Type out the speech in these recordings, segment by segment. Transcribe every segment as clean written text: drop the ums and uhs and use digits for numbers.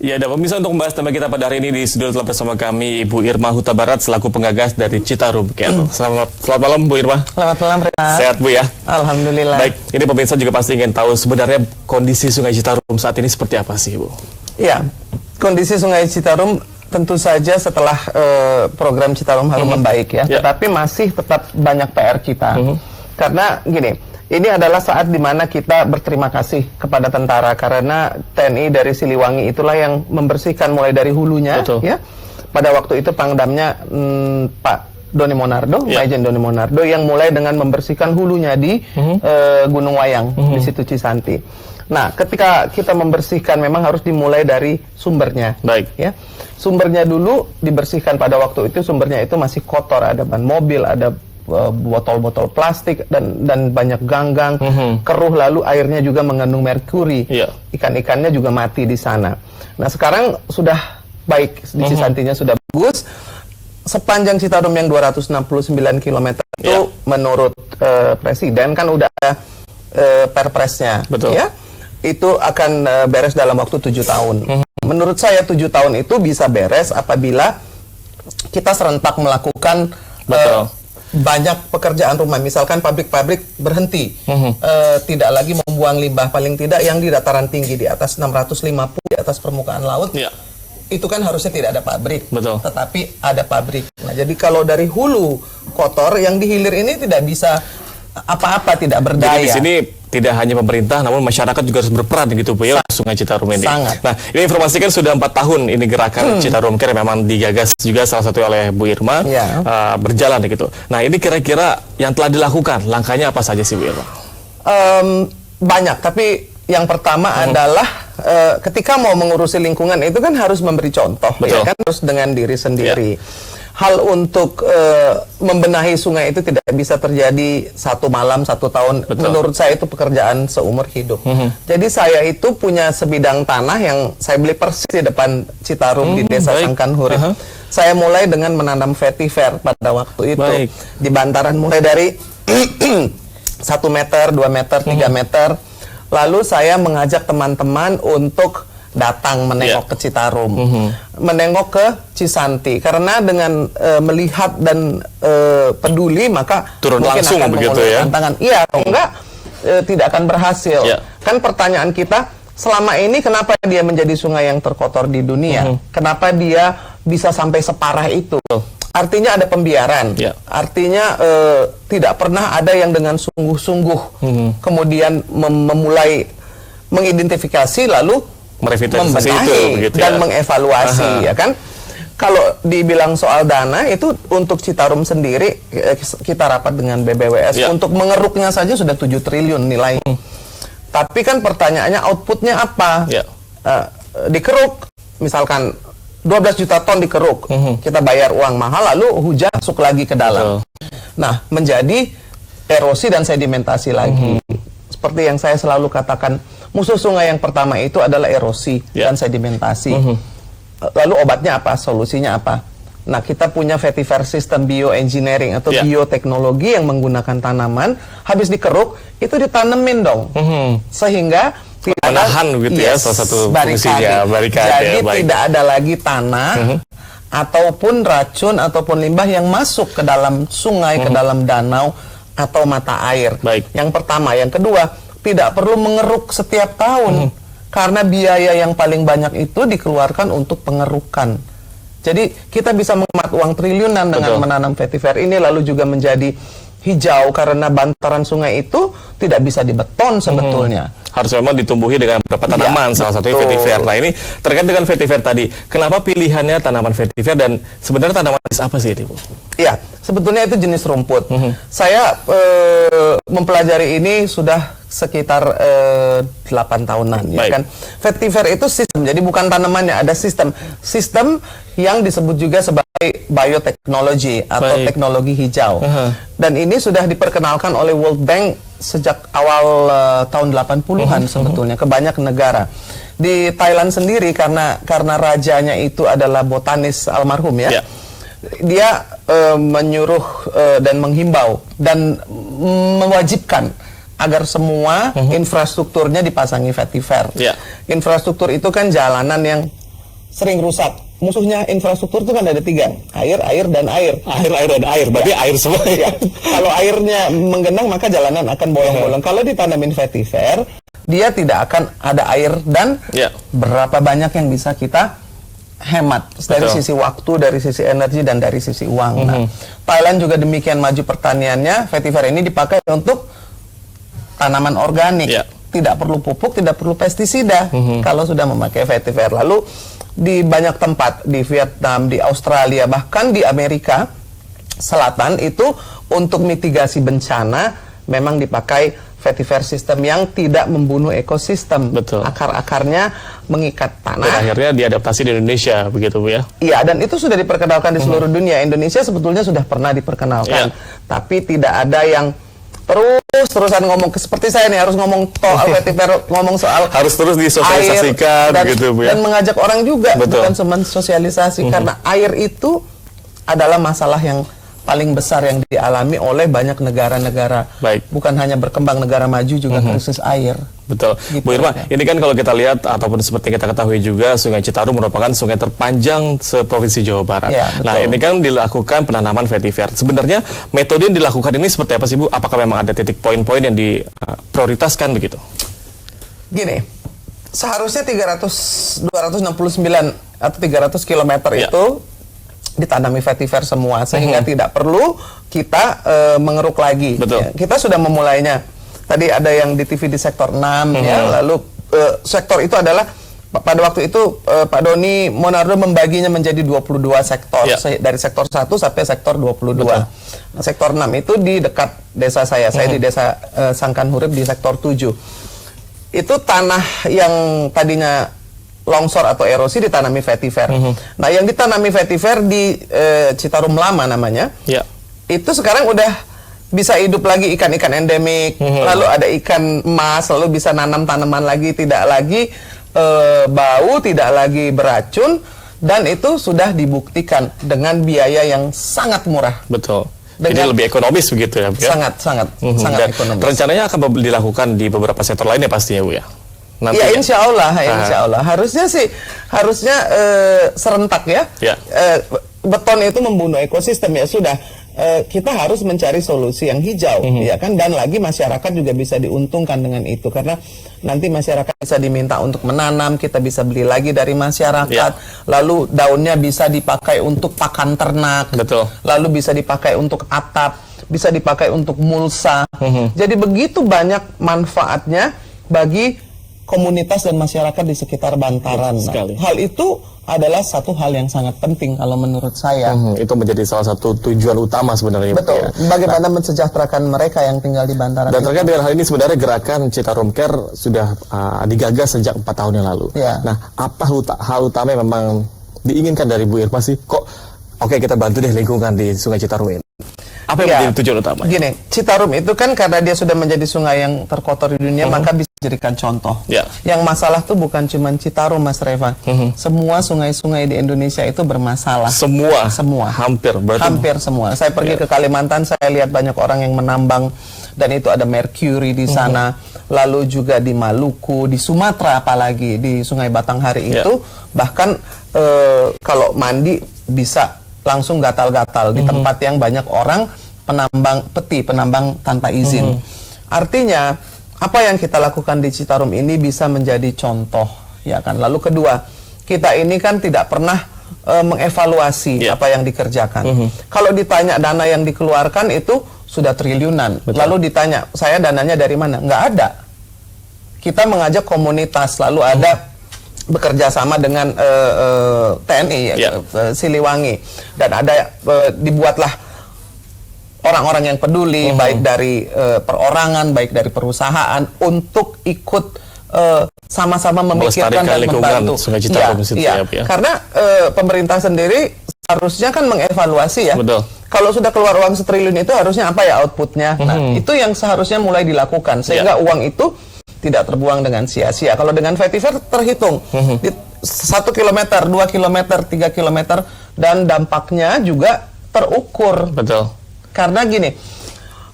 Ya, dan pemirsa, untuk membahas tema kita pada hari ini di studio telah bersama kami Ibu Irma Huta Barat selaku pengagas dari Citarum Care. Selamat malam Bu Irma. Selamat malam, Renat. Sehat Bu ya? Alhamdulillah. Baik, ini pemirsa juga pasti ingin tahu sebenarnya kondisi Sungai Citarum saat ini seperti apa sih Bu? Ya, kondisi Sungai Citarum tentu saja setelah program Citarum Harum membaik ya, tetapi masih tetap banyak PR kita. Karena gini, ini adalah saat dimana kita berterima kasih kepada tentara karena TNI dari Siliwangi itulah yang membersihkan mulai dari hulunya. Betul. Ya. Pada waktu itu Pangdamnya Pak Doni Monardo, Majen Doni Monardo yang mulai dengan membersihkan hulunya di Gunung Wayang di situ Cisanti. Nah, ketika kita membersihkan memang harus dimulai dari sumbernya. Baik. Ya. Sumbernya dulu dibersihkan pada waktu itu, sumbernya itu masih kotor, ada ban mobil, ada botol-botol plastik dan banyak ganggang keruh, lalu airnya juga mengandung merkuri. Ikan-ikannya juga mati di sana. Nah, sekarang sudah baik, di Cisantinya sudah bagus. Sepanjang Citarum yang 269 km itu menurut Presiden kan udah ada perpresnya. Betul. Ya. Itu akan beres dalam waktu 7 tahun. Menurut saya 7 tahun itu bisa beres apabila kita serentak melakukan banyak pekerjaan rumah, misalkan pabrik-pabrik berhenti, tidak lagi membuang limbah, paling tidak yang di dataran tinggi di atas 650 di atas permukaan laut, itu kan harusnya tidak ada pabrik, tetapi ada pabrik. Nah, jadi kalau dari hulu kotor, yang di hilir ini tidak bisa apa-apa, tidak berdaya. Jadi di sini tidak hanya pemerintah, namun masyarakat juga harus berperan gitu Bu ya, Sungai Citarum ini. Sangat. Nah, ini informasi kan sudah 4 tahun ini gerakan Citarum Care memang digagas juga salah satu oleh Bu Irma, berjalan gitu. Nah, ini kira-kira yang telah dilakukan, langkahnya apa saja sih Bu Irma? Banyak, tapi yang pertama adalah ketika mau mengurusi lingkungan itu kan harus memberi contoh, ya kan, harus dengan diri sendiri. Hal untuk membenahi sungai itu tidak bisa terjadi satu malam, satu tahun. Menurut saya itu pekerjaan seumur hidup. Jadi saya itu punya sebidang tanah yang saya beli persis di depan Citarum di Desa Sangkan-Hurip. Saya mulai dengan menanam vetiver pada waktu itu. Di bantaran mulai dari 1 meter, 2 meter, 3 meter. Lalu saya mengajak teman-teman untuk datang menengok ke Citarum, menengok ke Cisanti, karena dengan melihat dan peduli maka turun mungkin langsung akan begitu ya. tantangan. Iya atau enggak tidak akan berhasil. Kan pertanyaan kita selama ini, kenapa dia menjadi sungai yang terkotor di dunia? Kenapa dia bisa sampai separah itu? Artinya ada pembiaran. Artinya tidak pernah ada yang dengan sungguh-sungguh kemudian memulai mengidentifikasi lalu membenahi dan mengevaluasi, ya kan? Kalau dibilang soal dana itu untuk Citarum sendiri, kita rapat dengan BBWS untuk mengeruknya saja sudah 7 triliun nilainya. Tapi kan pertanyaannya outputnya apa? Dikeruk misalkan 12 juta ton dikeruk, kita bayar uang mahal, lalu hujan masuk lagi ke dalam. Nah, menjadi erosi dan sedimentasi lagi. Seperti yang saya selalu katakan, musuh sungai yang pertama itu adalah erosi dan sedimentasi. Lalu obatnya apa? Solusinya apa? Nah, kita punya vetiver sistem bioengineering atau bioteknologi yang menggunakan tanaman, habis dikeruk, itu ditanemin dong. Sehingga menahan gitu ya, salah satu fungsinya, barikade. Jadi tidak ada lagi tanah ataupun racun ataupun limbah yang masuk ke dalam sungai, ke dalam danau atau mata air. Yang pertama. Yang kedua, tidak perlu mengeruk setiap tahun karena biaya yang paling banyak itu dikeluarkan untuk pengerukan. Jadi kita bisa menghemat uang triliunan dengan menanam vetiver ini, lalu juga menjadi hijau karena bantaran sungai itu tidak bisa dibeton sebetulnya. Harus memang ditumbuhi dengan beberapa tanaman, salah satunya vetiver. Nah, ini terkait dengan vetiver tadi, kenapa pilihannya tanaman vetiver dan sebenarnya tanaman apa sih ini Bu? Ya, sebetulnya itu jenis rumput. Saya mempelajari ini sudah sekitar 8 tahunan, ya kan. Vetiver itu sistem, jadi bukan tanamannya, ada sistem yang disebut juga sebagai bioteknologi atau teknologi hijau. Dan ini sudah diperkenalkan oleh World Bank sejak awal tahun 80-an sebetulnya ke banyak negara. Di Thailand sendiri karena rajanya itu adalah botanis almarhum ya. Dia menyuruh dan menghimbau dan mewajibkan agar semua infrastrukturnya dipasangi vetiver. Infrastruktur itu kan jalanan yang sering rusak. Musuhnya infrastruktur itu kan ada 3, air, dan air. Air, dan air, berarti air semua. Ya. Kalau airnya menggenang maka jalanan akan bolong-bolong. Kalau ditanamin vetiver, dia tidak akan ada air dan berapa banyak yang bisa kita hemat dari sisi waktu, dari sisi energi, dan dari sisi uang. Nah, Thailand juga demikian maju pertaniannya. Vetiver ini dipakai untuk tanaman organik, tidak perlu pupuk, tidak perlu pestisida kalau sudah memakai vetiver. Lalu di banyak tempat, di Vietnam, di Australia, bahkan di Amerika Selatan itu untuk mitigasi bencana memang dipakai vetiver system yang tidak membunuh ekosistem. Betul. Akar-akarnya mengikat tanah. Dan akhirnya diadaptasi di Indonesia, begitu Bu ya? Iya, dan itu sudah diperkenalkan di seluruh dunia. Indonesia sebetulnya sudah pernah diperkenalkan, tapi tidak ada yang terus-terusan ngomong seperti saya nih, harus ngomong soal vetiver, ngomong soal harus terus disosialisasikan, begitu Bu ya? Dan mengajak orang juga, bukan cuma sosialisasi, karena air itu adalah masalah yang paling besar yang dialami oleh banyak negara-negara. Bukan hanya berkembang, negara maju juga krisis air. Betul. Gitu, Bu Irma, ini kan kalau kita lihat ataupun seperti kita ketahui juga, Sungai Citarum merupakan sungai terpanjang seprovinsi Jawa Barat. Ya, nah, ini kan dilakukan penanaman vetiver. Sebenarnya metode yang dilakukan ini seperti apa sih Bu? Apakah memang ada titik poin-poin yang diprioritaskan begitu? Gini, seharusnya 269 atau 300 km itu ditanami vetiver semua, sehingga tidak perlu kita mengeruk lagi. Ya, kita sudah memulainya. Tadi ada yang di TV di sektor 6 ya, lalu sektor itu adalah pada waktu itu Pak Doni Monardo membaginya menjadi 22 sektor, dari sektor 1 sampai sektor 22. Nah, sektor 6 itu di dekat desa saya di desa Sangkan Hurip di sektor 7. Itu tanah yang tadinya longsor atau erosi ditanami vetiver. Nah, yang ditanami vetiver di Citarum Lama namanya, itu sekarang udah bisa hidup lagi ikan-ikan endemik, lalu ada ikan emas, lalu bisa nanam tanaman lagi, tidak lagi bau, tidak lagi beracun, dan itu sudah dibuktikan dengan biaya yang sangat murah. Betul. Jadi lebih ekonomis begitu ya, Bu? Sangat ekonomis. Rencananya akan dilakukan di beberapa sektor lainnya pastinya, Bu ya? Ya, insya Allah. Harusnya serentak ya. Beton itu membunuh ekosistem, ya sudah. Kita harus mencari solusi yang hijau, ya kan? Dan lagi masyarakat juga bisa diuntungkan dengan itu, karena nanti masyarakat bisa diminta untuk menanam, kita bisa beli lagi dari masyarakat, lalu daunnya bisa dipakai untuk pakan ternak, lalu bisa dipakai untuk atap, bisa dipakai untuk mulsa. Jadi begitu banyak manfaatnya bagi komunitas dan masyarakat di sekitar bantaran. Hal itu adalah satu hal yang sangat penting kalau menurut saya. Itu menjadi salah satu tujuan utama sebenarnya. Betul. Bagaimana mensejahterakan mereka yang tinggal di bantaran. Dan terkait dengan hal ini sebenarnya gerakan Citarum Care sudah digagas sejak 4 tahun yang lalu. Nah, apa hal utama yang memang diinginkan dari Bu Irma sih? Kok oke, kita bantu deh lingkungan di Sungai Citarum ini. Apa yang menjadi tujuan utama? Gini, Citarum itu kan karena dia sudah menjadi sungai yang terkotor di dunia, maka bisa dijadikan contoh. Yang masalah tuh bukan cuma Citarum, Mas Reva. Semua sungai-sungai di Indonesia itu bermasalah. Semua? Hampir semua. Saya pergi ke Kalimantan, saya lihat banyak orang yang menambang, dan itu ada merkuri di sana. Lalu juga di Maluku, di Sumatera apalagi, di Sungai Batanghari itu, bahkan kalau mandi bisa langsung gatal-gatal di tempat yang banyak orang penambang tanpa izin. Artinya apa yang kita lakukan di Citarum ini bisa menjadi contoh, ya kan. Lalu kedua, kita ini kan tidak pernah mengevaluasi apa yang dikerjakan. Kalau ditanya dana yang dikeluarkan itu sudah triliunan. Lalu ditanya, saya dananya dari mana? Nggak ada. Kita mengajak komunitas, lalu ada bekerja sama dengan TNI, Siliwangi, dan ada dibuatlah orang-orang yang peduli, baik dari perorangan, baik dari perusahaan, untuk ikut sama-sama memikirkan dan membantu. Karena pemerintah sendiri harusnya kan mengevaluasi ya. Kalau sudah keluar uang 1 triliun itu harusnya apa ya outputnya? Nah, itu yang seharusnya mulai dilakukan, sehingga uang itu tidak terbuang dengan sia-sia. Kalau dengan vetiver terhitung di 1 kilometer, 2 kilometer, 3 kilometer, dan dampaknya juga terukur. Betul. Karena gini,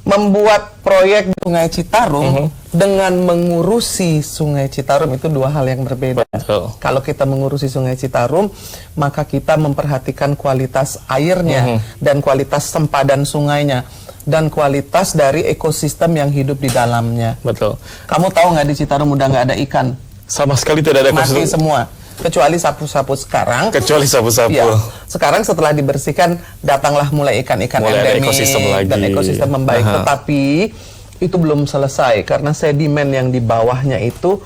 membuat proyek Sungai Citarum dengan mengurusi Sungai Citarum itu dua hal yang berbeda. Betul. Kalau kita mengurusi Sungai Citarum, maka kita memperhatikan kualitas airnya dan kualitas sempadan sungainya dan kualitas dari ekosistem yang hidup di dalamnya. Betul. Kamu tahu nggak di Citarum udah nggak ada ikan? Sama sekali tidak ada mati semua. Kecuali sapu-sapu sekarang. Kecuali sapu-sapu. Ya, sekarang setelah dibersihkan, datanglah mulai ikan-ikan endemik dan ekosistem membaik. Tetapi itu belum selesai karena sedimen yang di bawahnya itu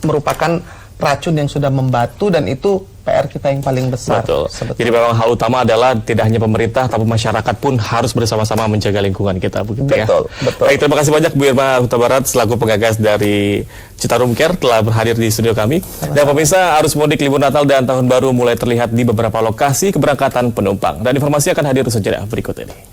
merupakan racun yang sudah membatu dan itu PR kita yang paling besar. Betul. Jadi memang hal utama adalah tidak hanya pemerintah, tapi masyarakat pun harus bersama-sama menjaga lingkungan kita, begitu ya. Betul. Baik, terima kasih banyak Bu Irma Huta Barat selaku pengagas dari Citarum Care telah berhadir di studio kami. Dan pemirsa, arus mudik libur Natal dan Tahun Baru mulai terlihat di beberapa lokasi keberangkatan penumpang. Dan informasi akan hadir sejenak berikut ini.